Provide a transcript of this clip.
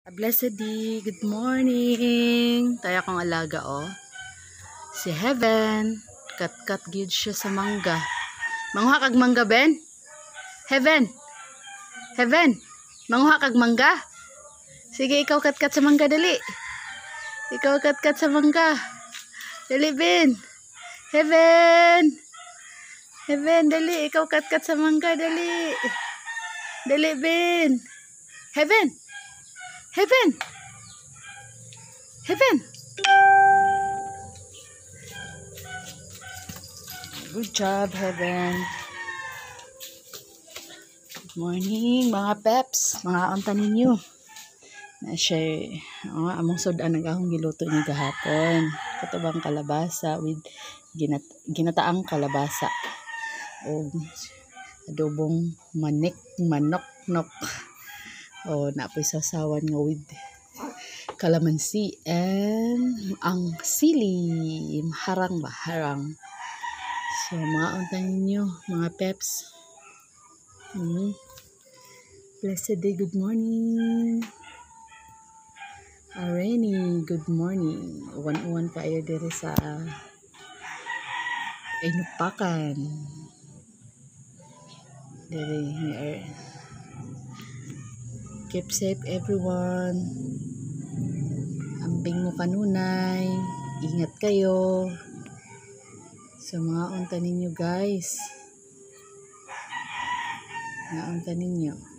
Blessed day, good morning. Tayo akong alaga Si Heaven, kat-kat gid siya sa mangga. Manguha kag mangga ben? Heaven. Heaven, manguha kag mangga? Sige, ikaw kat-kat sa mangga dali. Ikaw kat-kat sa mangga. Dali ben. Heaven. Heaven, dali, ikaw kat-kat sa mangga dali. Dali ben. Heaven. Heaven! Heaven! Good job, Heaven. Good morning, mga peps. Mga anta ninyo. Na siya, among sudan nagahong giluto niya gahapon. Katubang kalabasa with ginataang kalabasa. O adobong manok-nok. O napoy sasawan nga with calamansi and ang sili, harang. So mga unta ninyo, mga peps. Blessed day, good morning. Rainy, good morning. Uwan-uwan kayo diri sa Inupakan. Diri keep safe everyone. Ambing mo kanunay. Ingat kayo. Sa mga unta ninyo guys. Mga unta ninyo.